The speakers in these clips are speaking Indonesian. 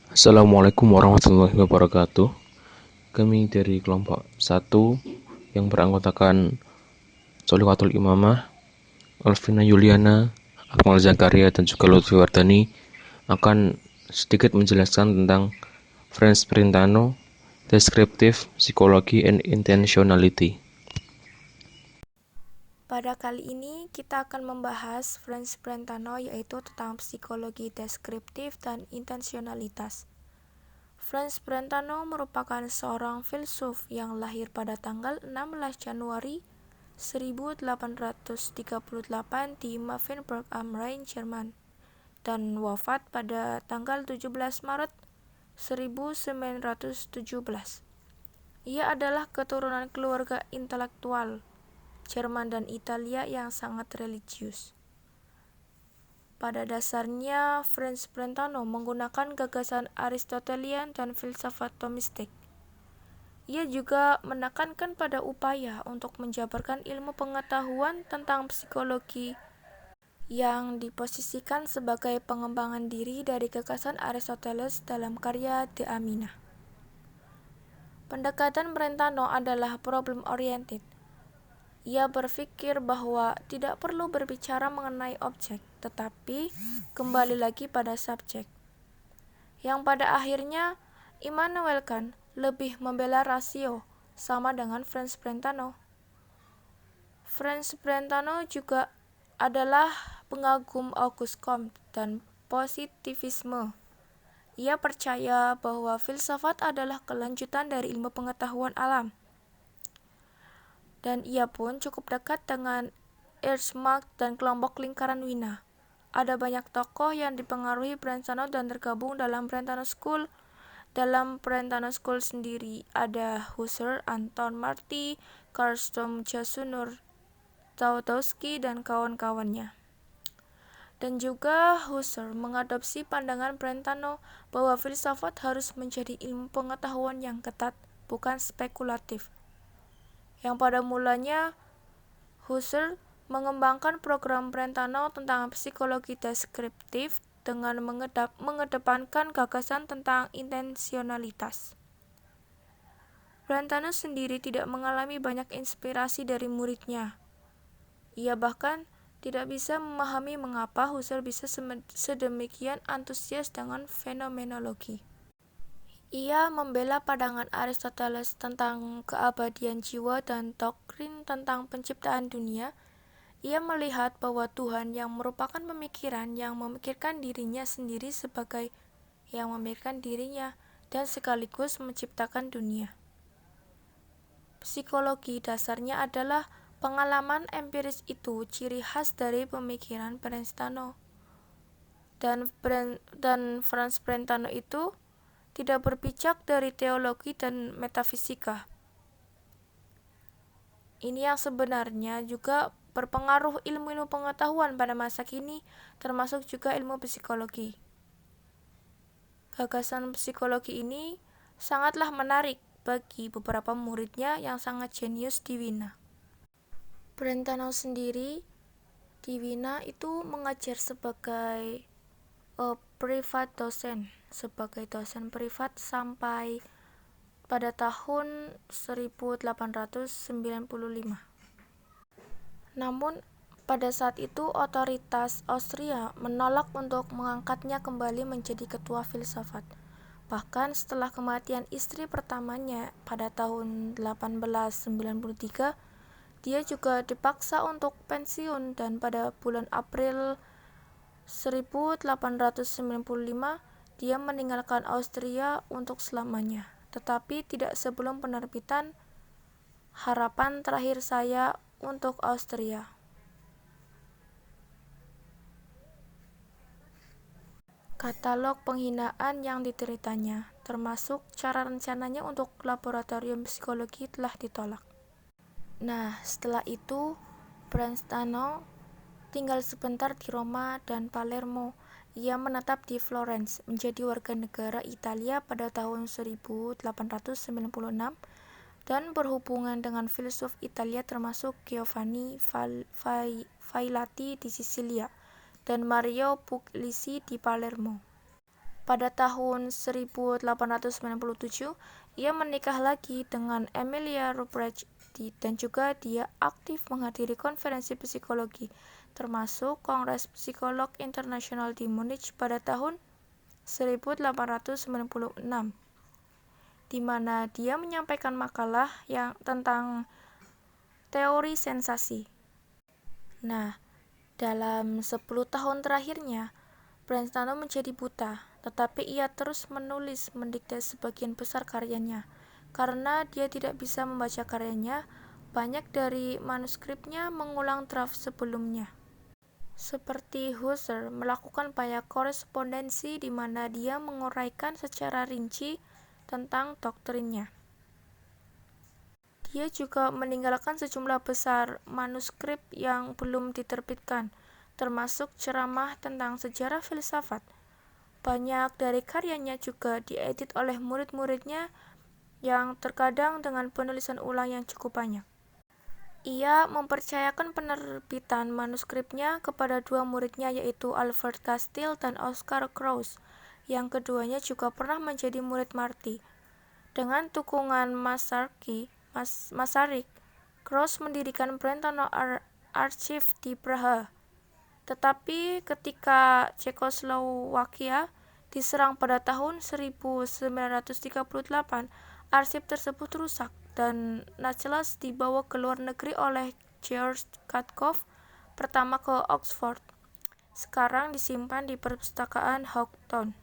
Assalamualaikum warahmatullahi wabarakatuh. Kami dari kelompok 1 yang beranggotakan Sholiwatul Imamah, Alvina Yuliana, Akmal Zakaria, dan juga Lutfi Wardani akan sedikit menjelaskan tentang Franz Brentano, Descriptive Psychology and Intentionality. Pada kali ini kita akan membahas Franz Brentano, yaitu tentang psikologi deskriptif dan intensionalitas. Franz Brentano merupakan seorang filsuf yang lahir pada tanggal 16 Januari 1838 di Mavenburg am Rhein, Jerman, dan wafat pada tanggal 17 Maret 1917. Ia adalah keturunan keluarga intelektual Jerman dan Italia yang sangat religius. Pada dasarnya, Franz Brentano menggunakan gagasan Aristotelian dan filsafat Thomistik. Ia juga menekankan pada upaya untuk menjabarkan ilmu pengetahuan tentang psikologi yang diposisikan sebagai pengembangan diri dari gagasan Aristoteles dalam karya De Amina. Pendekatan Brentano adalah problem-oriented. Ia berpikir bahwa tidak perlu berbicara mengenai objek, tetapi kembali lagi pada subjek. Yang pada akhirnya, Immanuel Kant lebih membela rasio, sama dengan Franz Brentano. Franz Brentano juga adalah pengagum Auguste Comte dan positivisme. Ia percaya bahwa filsafat adalah kelanjutan dari ilmu pengetahuan alam. Dan ia pun cukup dekat dengan Ernst Mach dan kelompok lingkaran Wina. Ada banyak tokoh yang dipengaruhi Brentano dan tergabung dalam Brentano School. Dalam Brentano School sendiri ada Husserl, Anton Marti, Carl Sturm, Jasunur, Tautowski, dan kawan-kawannya. Dan juga Husserl mengadopsi pandangan Brentano bahwa filsafat harus menjadi ilmu pengetahuan yang ketat, bukan spekulatif. Yang pada mulanya Husserl mengembangkan program Brentano tentang psikologi deskriptif dengan mengedepankan gagasan tentang intensionalitas. Brentano sendiri tidak mengalami banyak inspirasi dari muridnya. Ia bahkan tidak bisa memahami mengapa Husserl bisa sedemikian antusias dengan fenomenologi. Ia membela pandangan Aristoteles tentang keabadian jiwa dan doktrin tentang penciptaan dunia. Ia melihat bahwa Tuhan yang merupakan pemikiran yang memikirkan dirinya sendiri sebagai yang memikirkan dirinya dan sekaligus menciptakan dunia. Psikologi dasarnya adalah pengalaman empiris, itu ciri khas dari pemikiran Brentano. Dan Franz Brentano itu tidak berpijak dari teologi dan metafisika. Ini yang sebenarnya juga berpengaruh ilmu-ilmu pengetahuan pada masa kini, termasuk juga ilmu psikologi. Gagasan psikologi ini sangatlah menarik bagi beberapa muridnya yang sangat jenius di Wina. Brentano sendiri di Wina itu mengajar sebagai privat dosen, privat sampai pada tahun 1895. Namun pada saat itu otoritas Austria menolak untuk mengangkatnya kembali menjadi ketua filsafat. Bahkan setelah kematian istri pertamanya pada tahun 1893, dia juga dipaksa untuk pensiun, dan pada bulan April 1895 dia meninggalkan Austria untuk selamanya, tetapi tidak sebelum penerbitan Harapan Terakhir Saya untuk Austria. Katalog penghinaan yang diteritanya, termasuk cara rencananya untuk laboratorium psikologi, telah ditolak. Nah, setelah itu Brentano tinggal sebentar di Roma dan Palermo. Ia menetap di Florence, menjadi warga negara Italia pada tahun 1896, dan berhubungan dengan filsuf Italia termasuk Giovanni Failati di Sisilia dan Mario Puglisi di Palermo. Pada tahun 1897, ia menikah lagi dengan Emilia Ruprecht dan juga dia aktif menghadiri konferensi psikologi, termasuk Kongres Psikolog Internasional di Munich pada tahun 1896, di mana dia menyampaikan makalah yang tentang teori sensasi. Nah, dalam 10 tahun terakhirnya, Brentano menjadi buta, tetapi ia terus menulis mendikte sebagian besar karyanya. Karena dia tidak bisa membaca karyanya, banyak dari manuskripnya mengulang draft sebelumnya. Seperti Husserl melakukan banyak korespondensi di mana dia menguraikan secara rinci tentang doktrinnya. Dia juga meninggalkan sejumlah besar manuskrip yang belum diterbitkan, termasuk ceramah tentang sejarah filsafat. Banyak dari karyanya juga diedit oleh murid-muridnya yang terkadang dengan penulisan ulang yang cukup banyak. Ia mempercayakan penerbitan manuskripnya kepada dua muridnya yaitu Albert Castile dan Oscar Krauss, yang keduanya juga pernah menjadi murid Marti. Dengan dukungan Masaryk, Krauss mendirikan Brentano Archive di Praha. Tetapi ketika Cekoslowakia diserang pada tahun 1938, arsip tersebut rusak dan Nachlass dibawa ke luar negeri oleh George Katkoff pertama ke Oxford. Sekarang disimpan di perpustakaan Houghton,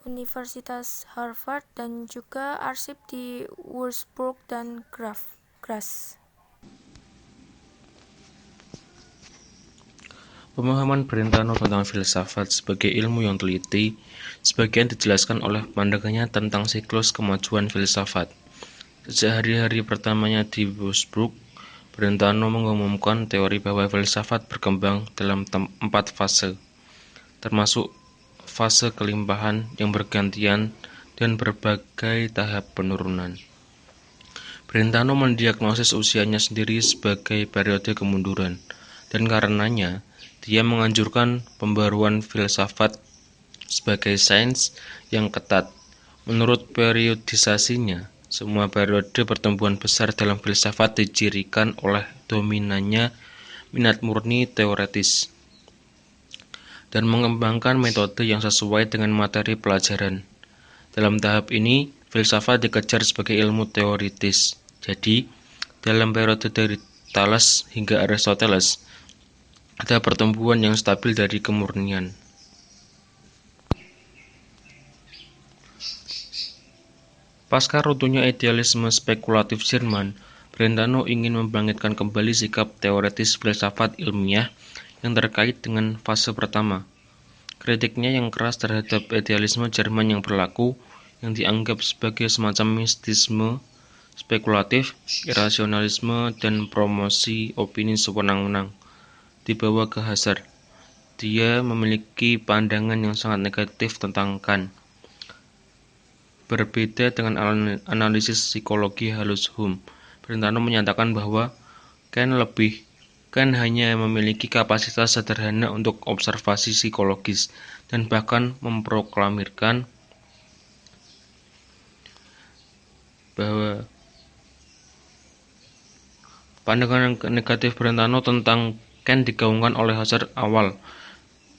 Universitas Harvard, dan juga arsip di Würzburg dan Graz. Pemahaman Brentano tentang filsafat sebagai ilmu yang teliti sebagian dijelaskan oleh pandangannya tentang siklus kemajuan filsafat. Sejak hari-hari pertamanya di Würzburg, Brentano mengumumkan teori bahwa filsafat berkembang dalam 4 fase, termasuk fase kelimpahan yang bergantian dan berbagai tahap penurunan. Brentano mendiagnosis usianya sendiri sebagai periode kemunduran, dan karenanya dia menganjurkan pembaruan filsafat sebagai sains yang ketat. Menurut periodisasinya, semua periode pertumbuhan besar dalam filsafat dicirikan oleh dominannya minat murni teoretis dan mengembangkan metode yang sesuai dengan materi pelajaran. Dalam tahap ini, filsafat dikejar sebagai ilmu teoritis. Jadi, dalam periode dari Thales hingga Aristoteles, ada pertumbuhan yang stabil dari kemurnian. Pasca runtuhnya idealisme spekulatif Jerman, Brentano ingin membangkitkan kembali sikap teoretis filsafat ilmiah yang terkait dengan fase pertama. Kritiknya yang keras terhadap idealisme Jerman yang berlaku, yang dianggap sebagai semacam mistisme, spekulatif, irasionalisme, dan promosi opini sewenang-wenang, dibawa ke Husserl. Dia memiliki pandangan yang sangat negatif tentang Kant. Berbeda dengan analisis psikologi halus Hume, Brentano menyatakan bahwa Kant hanya memiliki kapasitas sederhana untuk observasi psikologis dan bahkan memproklamirkan bahwa pandangan negatif Brentano tentang Kant digaungkan oleh Husserl awal.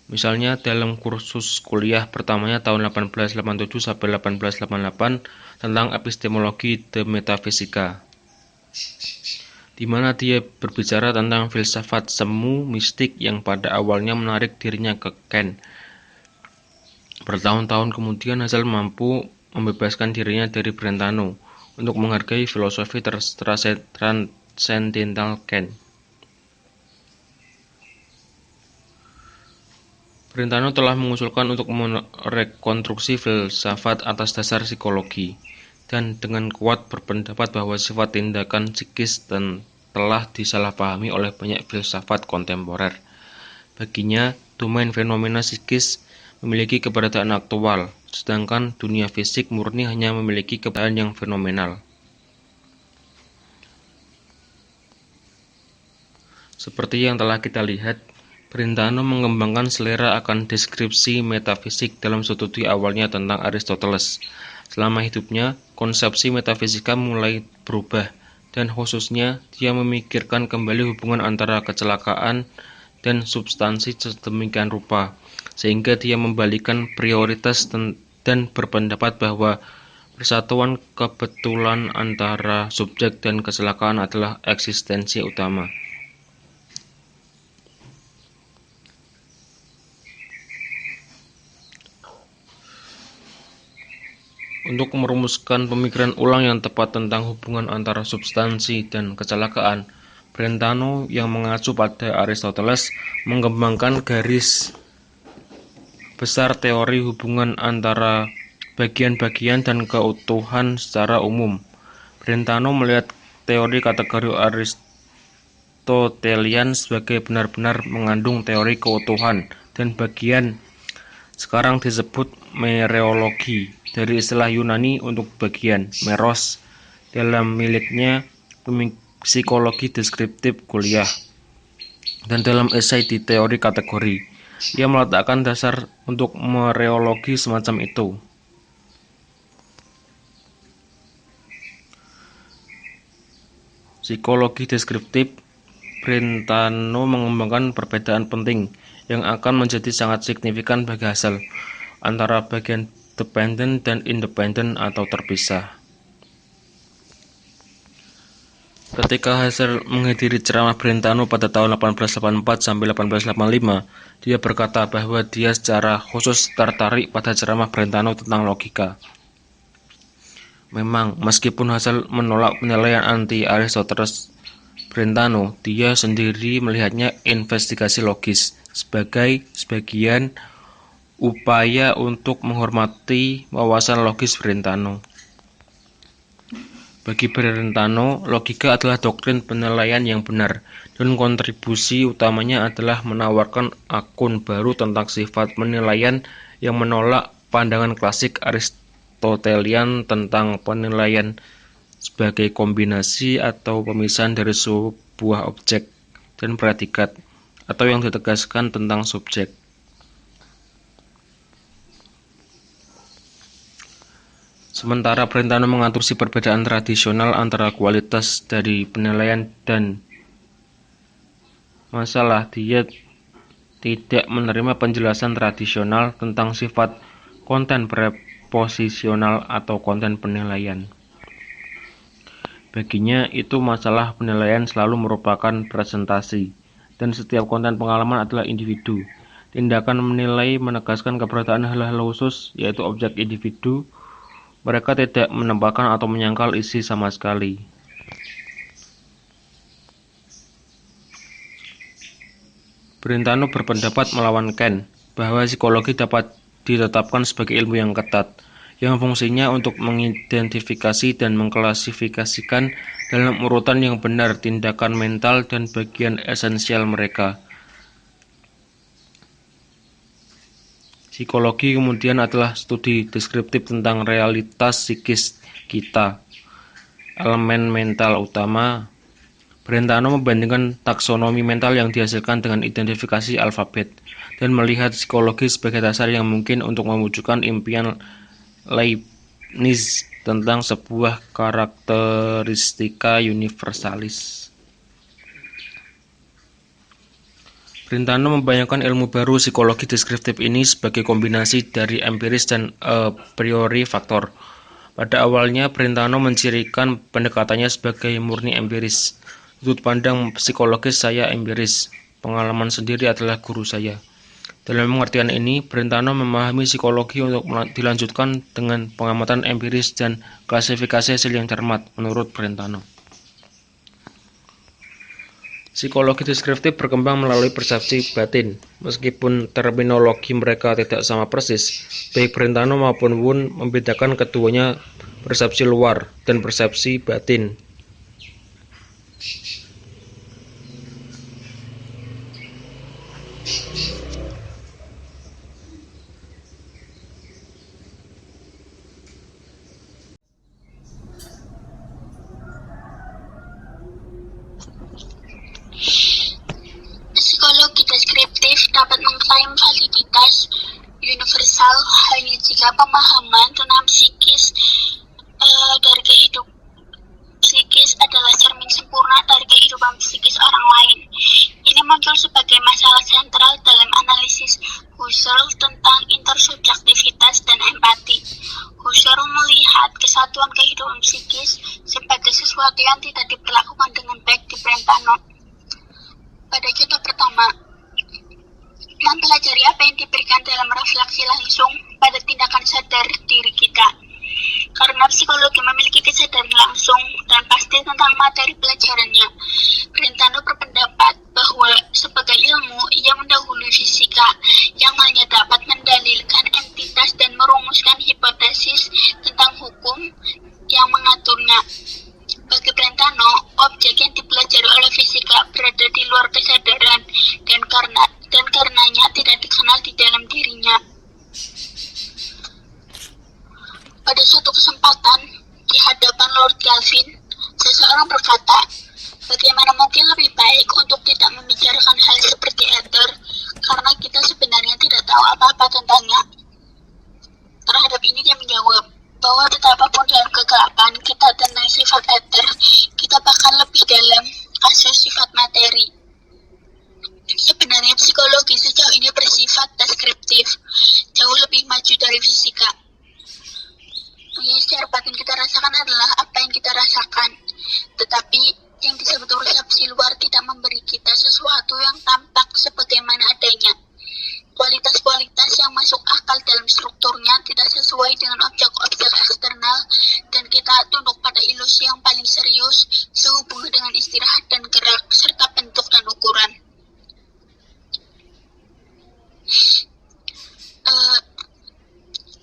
Misalnya dalam kursus kuliah pertamanya tahun 1887 sampai 1888 tentang epistemologi de metafisika, di mana dia berbicara tentang filsafat semu mistik yang pada awalnya menarik dirinya ke Kant. Bertahun-tahun kemudian Husserl mampu membebaskan dirinya dari Brentano untuk menghargai filosofi transcendental Kant. Brentano telah mengusulkan untuk merekonstruksi filsafat atas dasar psikologi, dan dengan kuat berpendapat bahwa sifat tindakan psikis telah disalahpahami oleh banyak filsafat kontemporer. Baginya, domain fenomena psikis memiliki keberadaan aktual, sedangkan dunia fisik murni hanya memiliki keberadaan yang fenomenal. Seperti yang telah kita lihat, Brentano mengembangkan selera akan deskripsi metafisik dalam studi awalnya tentang Aristoteles. Selama hidupnya, konsepsi metafisika mulai berubah, dan khususnya dia memikirkan kembali hubungan antara kecelakaan dan substansi sedemikian rupa, sehingga dia membalikan prioritas dan berpendapat bahwa persatuan kebetulan antara subjek dan kecelakaan adalah eksistensi utama. Untuk merumuskan pemikiran ulang yang tepat tentang hubungan antara substansi dan kecelakaan, Brentano yang mengacu pada Aristoteles mengembangkan garis besar teori hubungan antara bagian-bagian dan keutuhan secara umum. Brentano melihat teori kategori Aristotelian sebagai benar-benar mengandung teori keutuhan dan bagian, sekarang disebut mereologi, dari istilah Yunani untuk bagian, meros, dalam miliknya psikologi deskriptif kuliah, dan dalam esai di teori kategori. Ia meletakkan dasar untuk mereologi semacam itu. Psikologi deskriptif, Brentano mengembangkan perbedaan penting yang akan menjadi sangat signifikan bagi hasil antara bagian dependent dan independent atau terpisah. Ketika Husserl menghadiri ceramah Brentano pada tahun 1884 sampai 1885, dia berkata bahwa dia secara khusus tertarik pada ceramah Brentano tentang logika. Memang, meskipun Husserl menolak penilaian anti-Aristoteles Brentano, dia sendiri melihatnya investigasi logis sebagai sebagian upaya untuk menghormati wawasan logis Brentano. Bagi Brentano, logika adalah doktrin penilaian yang benar, dan kontribusi utamanya adalah menawarkan akun baru tentang sifat penilaian yang menolak pandangan klasik Aristotelian tentang penilaian sebagai kombinasi atau pemisahan dari sebuah objek dan predikat, atau yang ditegaskan tentang subjek. Sementara Brentano mengatur si perbedaan tradisional antara kualitas dari penilaian dan masalah, dia tidak menerima penjelasan tradisional tentang sifat konten preposisional atau konten penilaian. Baginya itu masalah penilaian selalu merupakan presentasi, dan setiap konten pengalaman adalah individu. Tindakan menilai menegaskan keberadaan hal-hal khusus, yaitu objek individu. Mereka tidak menambahkan atau menyangkal isi sama sekali. Brentano berpendapat melawan Kant bahwa psikologi dapat ditetapkan sebagai ilmu yang ketat, yang fungsinya untuk mengidentifikasi dan mengklasifikasikan dalam urutan yang benar tindakan mental dan bagian esensial mereka. Psikologi kemudian adalah studi deskriptif tentang realitas psikis kita, elemen mental utama. Brentano membandingkan taksonomi mental yang dihasilkan dengan identifikasi alfabet, dan melihat psikologi sebagai dasar yang mungkin untuk mewujudkan impian Leibniz tentang sebuah karakteristika universalis. Brentano membayangkan ilmu baru psikologi deskriptif ini sebagai kombinasi dari empiris dan a priori faktor. Pada awalnya, Brentano mencirikan pendekatannya sebagai murni empiris. Sudut pandang psikologis saya empiris, pengalaman sendiri adalah guru saya. Dalam pengertian ini, Brentano memahami psikologi untuk dilanjutkan dengan pengamatan empiris dan klasifikasi hasil yang cermat, menurut Brentano. Psikologi deskriptif berkembang melalui persepsi batin. Meskipun terminologi mereka tidak sama persis, baik Brentano maupun Wundt membedakan keduanya persepsi luar dan persepsi batin. Psikologi deskriptif dapat mengklaim validitas universal hanya jika pemahaman tentang psikis adalah cermin sempurna dari kehidupan psikis orang lain. Ini muncul sebagai masalah sentral dalam analisis Husserl tentang intersubjektivitas dan empati. Husserl melihat kesatuan kehidupan psikis sebagai sesuatu yang tidak diperlakukan dengan baik di Brentano. Pada contoh pertama, mempelajari apa yang diberikan dalam refleksi langsung pada tindakan sadar diri kita. Karena psikologi memiliki kesadaran langsung dan pasti tentang materi pelajarannya, Brentano berpendapat bahwa sebagai ilmu, ia mendahului fisika yang hanya dapat mendalilkan entitas dan merumuskan hipotesis tentang hukum yang mengaturnya. Bagi Brentano, objek yang dipelajari oleh fisika berada di luar kesadaran dan karenanya tidak dikenal di dalam dirinya. Pada suatu kesempatan, di hadapan Lord Kelvin, seseorang berkata, bagaimana mungkin lebih baik untuk tidak membicarakan hal seperti ether, karena kita sebenarnya tidak tahu apa-apa tentangnya. Terhadap ini dia menjawab, bahwa betapapun dalam kegelapan kita tentang sifat ether, kita bahkan lebih dalam kasus sifat materi. Sebenarnya psikologi sejauh ini bersifat deskriptif, jauh lebih maju dari fisika. Yang secara batin kita rasakan adalah apa yang kita rasakan, tetapi yang disebut persepsi luar tidak memberi kita sesuatu yang tampak sebagaimana adanya. Kualitas-kualitas yang masuk akal dalam strukturnya tidak sesuai dengan objek-objek eksternal, dan kita tunduk pada ilusi yang paling serius sehubungan dengan istirahat dan gerak, serta bentuk dan ukuran.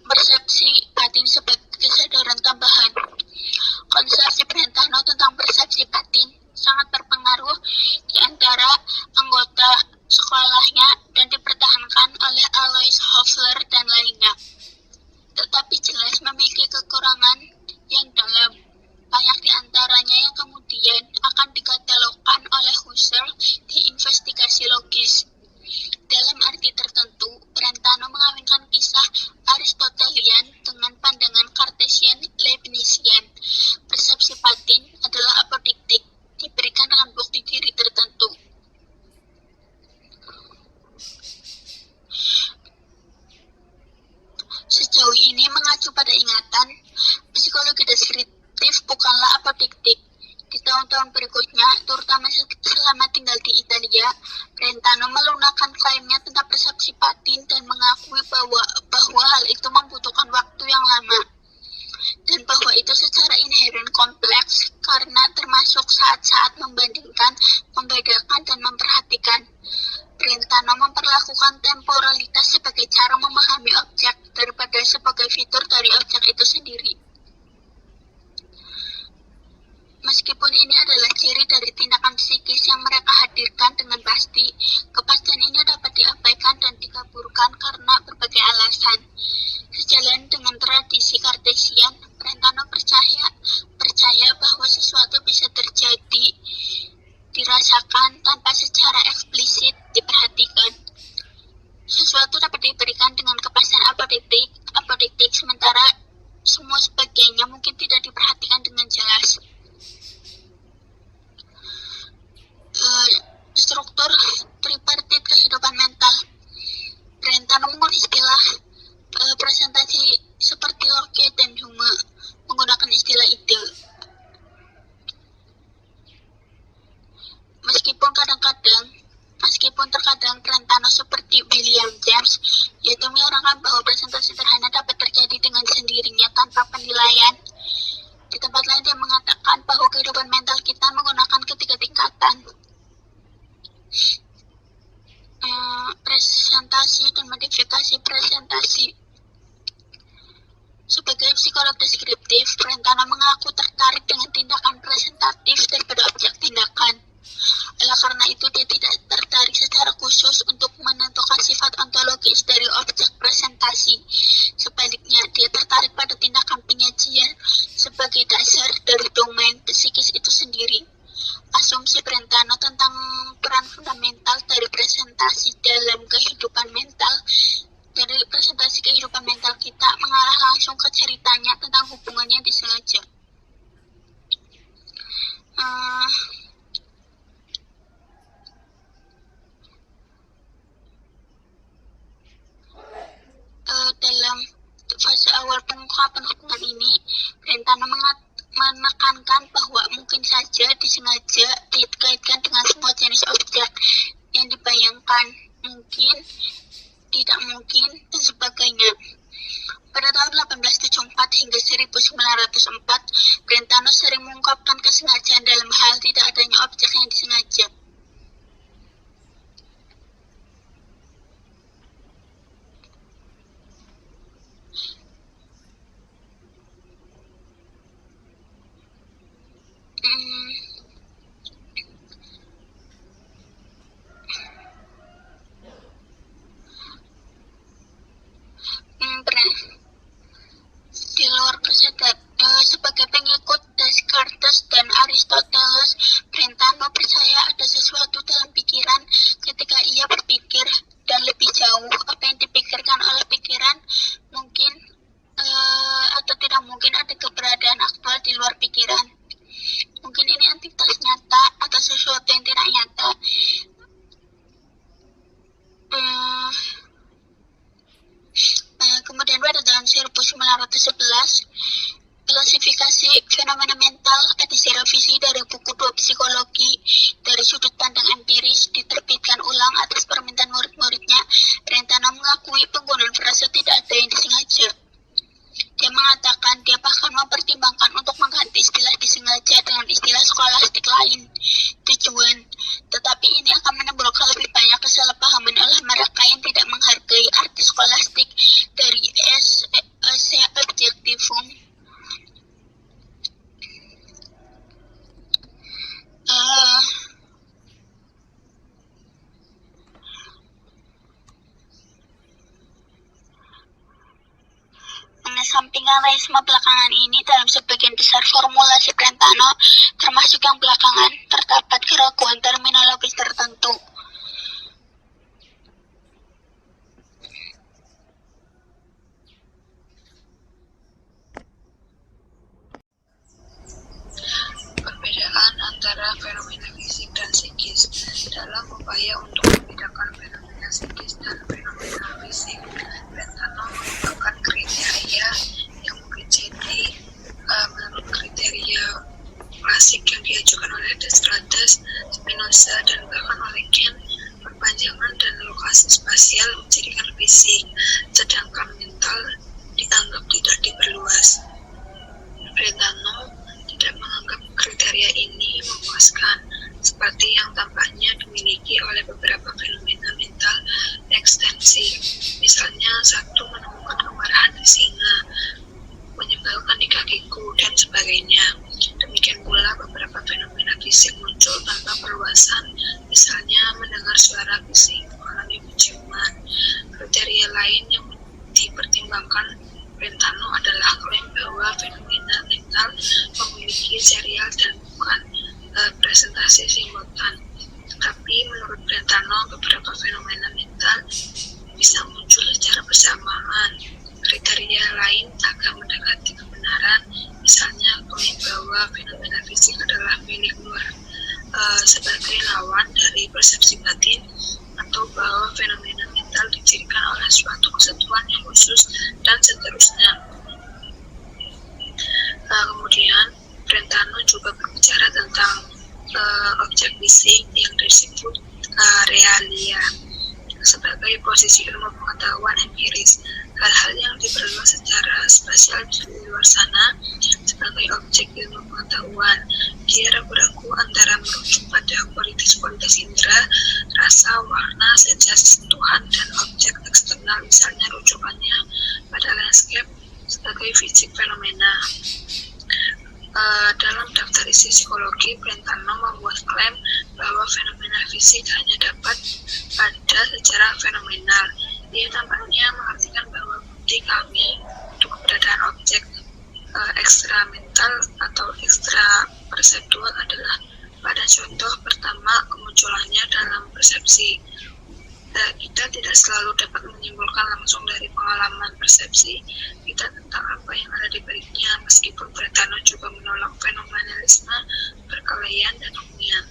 Persepsi batin sebagai kesadaran tambahan. Konsepsi Brentano tentang persepsi batin sangat berpengaruh di antara anggota sekolahnya dan dipertahankan oleh Alois Hofler dan lainnya. Tetapi jelas memiliki kekurangan yang dalam. Banyak di antaranya yang kemudian akan dikatalogkan oleh Husserl di investigasi logis. Dalam arti tertentu, Brentano mengawinkan kisah Aristotelian dengan pandangan Cartesian Leibnizian. Persepsi batin adalah apodiktik, diberikan dengan bukti diri tertentu. Sejauh ini mengacu pada ingatan, psikologi deskriptif bukanlah apodiktik. Di tahun-tahun berikutnya, terutama selama tinggal di Italia, Brentano melunakkan klaimnya tentang persepsi batin dan mengakui bahwa hal itu membutuhkan waktu yang lama, dan bahwa itu secara inheren kompleks karena termasuk saat-saat membandingkan, membedakan, dan memperhatikan. Brentano memperlakukan temporalitas sebagai cara memahami objek daripada sebagai fitur dari objek itu sendiri. Meskipun ini adalah ciri dari tindakan psikis yang mereka hadirkan dengan pasti, kepastian ini dapat diabaikan dan dikaburkan karena berbagai alasan. Sejalan dengan tradisi Cartesian, Brentano percaya bahwa sesuatu bisa terjadi, dirasakan tanpa secara eksplisit diperhatikan. Sesuatu dapat diberikan dengan kepastian apodiktik, sementara semua sebagainya mungkin tidak diperhatikan dengan jelas. Struktur tripartit kehidupan mental. Brentano menggunakan istilah presentasi seperti Locke dan Hume menggunakan istilah ide. Meskipun terkadang Brentano seperti William James, yaitu menyarankan bahwa presentasi sederhana dapat terjadi dengan sendirinya tanpa penilaian. Di tempat lain dia mengatakan bahwa kehidupan mental kita menggunakan ketiga tingkatan. Presentasi dan modifikasi presentasi. Sebagai psikolog deskriptif, Brentano mengaku tertarik dengan tindakan presentatif daripada objek tindakan. Oleh karena itu, dia tidak tertarik secara khusus untuk menentukan sifat ontologis dari objek presentasi. Sebaliknya, dia tertarik pada tindakan penyajian sebagai dasar dari domain psikis itu sendiri. Asumsi Brentano tentang peran fundamental dari presentasi dalam kehidupan ke ceritanya tentang hubungannya yang disengaja. Dalam fase awal pengungkapan hubungan ini, Brentano menekankan bahwa mungkin saja disengaja dikaitkan dengan semua jenis objek yang dibayangkan, mungkin, tidak mungkin, dan sebagainya. Pada tahun 1874 hingga 1904, Brentano sering mengungkapkan kesengajaan dalam hal tidak adanya objek yang disengaja. Di luar sebagai pengikut Descartes dan Aristoteles, Brentano percaya ada sesuatu dalam pikiran ketika ia berpikir, dan lebih jauh apa yang dipikirkan oleh pikiran mungkin atau tidak mungkin ada keberadaan aktual di luar pikiran. Mungkin ini entitas nyata atau sesuatu yang tidak nyata. Kemudian pada tahun 1911, klasifikasi fenomena mental edisi revisi dari buku 2 psikologi dari sudut pandang empiris diterbitkan ulang atas permintaan murid-muridnya. Brentano mengakui penggunaan frasa tidak ada yang disengaja. Dia mengatakan dia bahkan mempertimbangkan untuk mengganti istilah disengaja dengan istilah skolastik lain tujuan, tetapi ini akan menimbulkan lebih banyak kesalahpahaman oleh mereka yang tidak menghargai arti skolastik dari esse objectivum. Mengesampingkan realisme belakangan ini, dalam sebagian besar formulasi Brentano, termasuk yang belakangan, terdapat keraguan terminologis tertentu. Perbedaan antara fenomena fisik dan psikis. Dalam upaya untuk membedakan fenomena psikis dan fenomena fisik, Brentano menggunakan kriteria yang mungkin jadi menurut kriteria klasik yang diajukan oleh Descartes, Spinoza, dan bahkan oleh Kant. Perpanjangan dan lokasi spasial menjadikan fisik, sedangkan mental dianggap tidak diperluas. Brentano tidak menganggap kriteria ini memuaskan, seperti yang tampaknya dimiliki oleh beberapa fenomena mental ekstensi. Misalnya, satu menemukan kemarahan di singa, menyebalkan di kakiku, dan sebagainya. Demikian pula beberapa fenomena fisik muncul tanpa perluasan, misalnya mendengar suara bising, mengalami penciuman. Kriteria lain yang dipertimbangkan Brentano adalah klaim bahwa fenomena mental memiliki serial dan bukan presentasi simultan. Tetapi menurut Brentano, beberapa fenomena mental bisa muncul secara bersamaan. Kriteria lain agak mendekati kebenaran, misalnya klaim bahwa fenomena fisik adalah milik luar sebagai lawan dari persepsi batin, atau bahwa fenomena mental dicirikan oleh suatu kesatuan yang khusus, dan seterusnya. Kemudian Brentano juga berbicara tentang objek fisik yang disebut realia sebagai posisi ilmu pengetahuan empiris, hal-hal yang diperluas secara spasial di luar sana sebagai objek ilmu pengetahuan. Dia ragu-ragu antara merujuk pada kualitas-kualitas indera, rasa, warna, sensasi sentuhan, dan objek eksternal, misalnya rujukannya pada landscape sebagai fisik fenomena. Dalam daftar isi psikologi, Brentano membuat klaim bahwa fenomena fisik hanya dapat ada secara fenomenal. Dia tampaknya mengartikan bahwa bukti kami untuk keberadaan objek ekstra mental atau ekstra perseptual adalah pada contoh pertama kemunculannya dalam persepsi. Kita tidak selalu dapat menyimpulkan langsung dari pengalaman persepsi kita tentang apa yang ada di baliknya, meskipun Brentano juga menolak fenomenalisme, perkelahian, dan hubungan.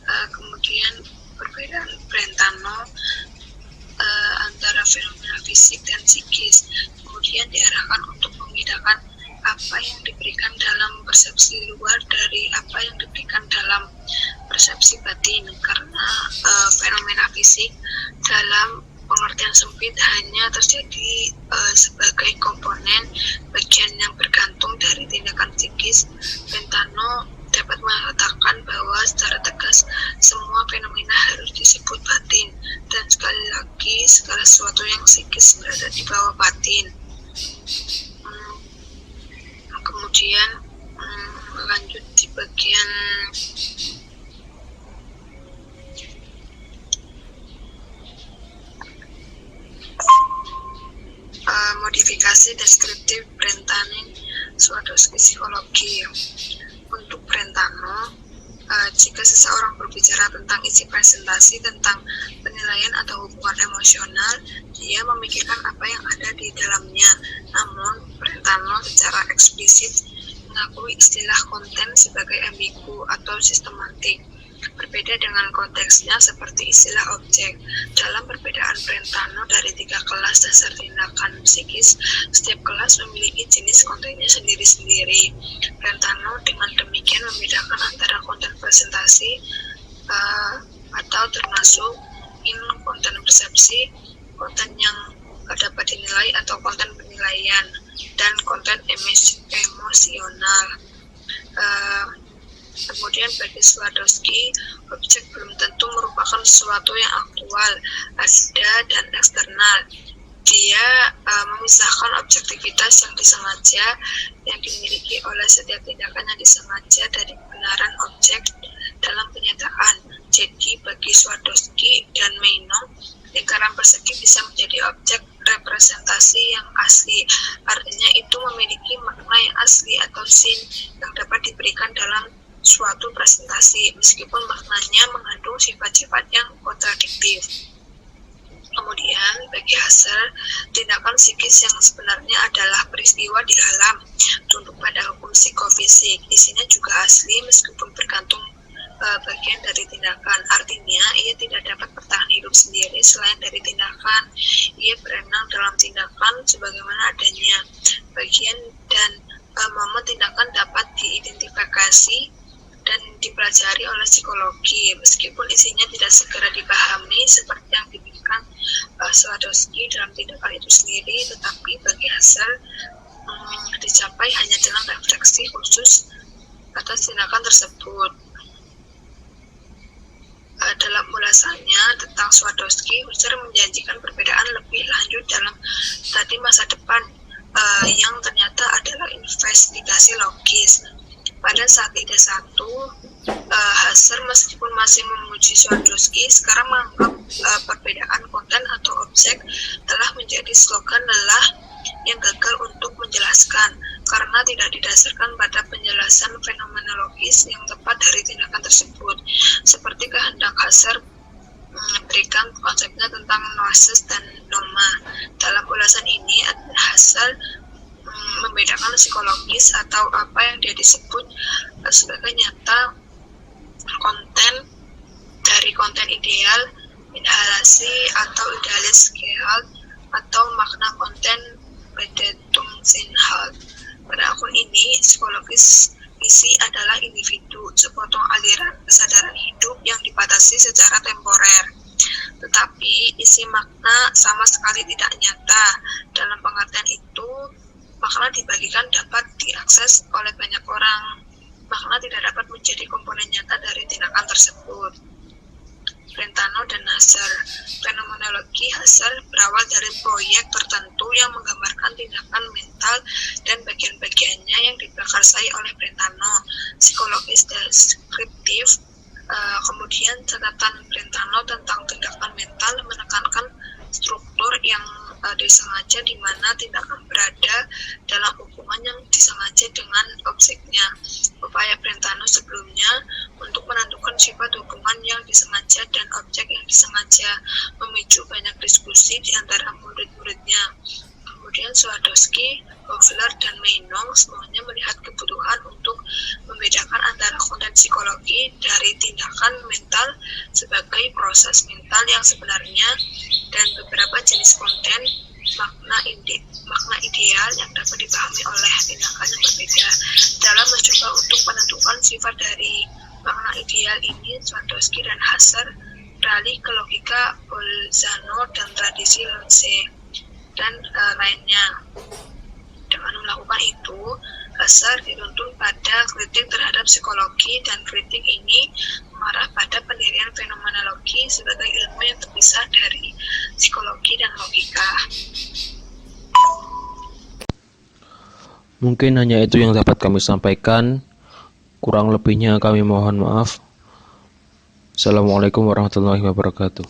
Kemudian perbedaan Brentano antara fenomena fisik dan psikis kemudian diarahkan untuk membedakan apa yang diberikan dalam persepsi luar dari apa yang diberikan dalam persepsi batin, karena fenomena fisik dalam pengertian sempit hanya terjadi sebagai komponen bagian yang bergantung dari tindakan psikis. Brentano dapat mengatakan bahwa secara tegas semua fenomena harus disebut batin, dan sekali lagi segala sesuatu yang psikis berada di bawah batin. Kemudian lanjut di bagian modifikasi deskriptif Brentanin Swarovski psikologi. Untuk Brentano, jika seseorang berbicara tentang isi presentasi tentang penilaian atau hubungan emosional, dia memikirkan apa yang ada di dalamnya. Namun, Brentano secara eksplisit mengakui istilah konten sebagai ambigu atau sistematik. Berbeda dengan konteksnya seperti istilah objek. Dalam perbedaan Brentano dari 3 kelas dasar tindakan psikis, setiap kelas memiliki jenis kontennya sendiri-sendiri. Brentano dengan demikian membedakan antara konten presentasi atau termasuk konten persepsi, konten yang dapat dinilai atau konten penilaian, dan konten emosional. Kemudian bagi Swarovski, objek belum tentu merupakan sesuatu yang aktual, ada, dan eksternal. Dia memisahkan objektivitas yang disengaja yang dimiliki oleh setiap tindakan yang disengaja dari kebenaran objek dalam kenyataan. Jadi bagi Swarovski dan Meinong, lingkaran persegi bisa menjadi objek representasi yang asli, artinya itu memiliki makna yang asli atau scene yang dapat diberikan dalam suatu presentasi, meskipun maknanya mengandung sifat-sifat yang kontradiktif. Kemudian, bagi Husserl, tindakan psikis yang sebenarnya adalah peristiwa di alam, tunduk pada hukum psikofisik. Isinya juga asli meskipun bergantung bagian dari tindakan. Artinya, ia tidak dapat bertahan hidup sendiri selain dari tindakan. Ia berenang dalam tindakan sebagaimana adanya. Bagian dan momen tindakan dapat diidentifikasi dan dipelajari oleh psikologi, meskipun isinya tidak segera dipahami seperti yang diberikan Swarovski dalam tindakan itu sendiri, tetapi bagi Husserl dicapai hanya dengan refleksi khusus atas tindakan tersebut. Dalam ulasannya tentang Swarovski, Husserl menjanjikan perbedaan lebih lanjut dalam tadi masa depan yang ternyata adalah investigasi logis. Pada saat Ide 1, Husserl meskipun masih memuji Swarovski, sekarang menganggap perbedaan konten atau objek telah menjadi slogan lelah yang gagal untuk menjelaskan, karena tidak didasarkan pada penjelasan fenomenologis yang tepat dari tindakan tersebut, seperti kehendak Husserl memberikan konsepnya tentang noesis dan noma. Dalam ulasan ini, Husserl membedakan psikologis atau apa yang dia disebut sebagai nyata konten dari konten ideal, inhalasi atau idealis gehalt, atau makna konten Bedeutung-Inhalt. Pada akun ini, psikologis isi adalah individu, sepotong aliran kesadaran hidup yang dibatasi secara temporer. Tetapi isi makna sama sekali tidak nyata. Dalam pengertian itu, makna dibagikan dapat diakses oleh banyak orang. Makna tidak dapat menjadi komponen nyata dari tindakan tersebut. Brentano dan Husserl. Fenomenologi Husserl berawal dari proyek tertentu yang menggambarkan tindakan mental dan bagian-bagiannya yang diprakarsai oleh Brentano. Psikologis deskriptif. Kemudian catatan Brentano tentang tindakan mental menekankan struktur yang disengaja di mana tindakan berada dalam hubungan yang disengaja dengan objeknya. Upaya Brentano sebelumnya untuk menentukan sifat hubungan yang disengaja dan objek yang disengaja memicu banyak diskusi di antara murid-muridnya. Kemudian Swardowski, Hofler, dan Meinong semuanya melihat kebutuhan untuk membedakan antara konten psikologi dari tindakan mental sebagai proses mental yang sebenarnya dan beberapa jenis konten makna ideal yang dapat dipahami oleh tindakan yang berbeda. Dalam mencoba untuk menentukan sifat dari makna ideal ini, Swardowski dan Husserl beralih ke logika Bolzano dan tradisi Lotze dan lainnya. Dengan melakukan itu, Husserl dituntun pada kritik terhadap psikologi, dan kritik ini mengarah pada pendirian fenomenologi sebagai ilmu yang terpisah dari psikologi dan logika. Mungkin hanya itu yang dapat kami sampaikan. Kurang lebihnya kami mohon maaf. Assalamualaikum warahmatullahi wabarakatuh.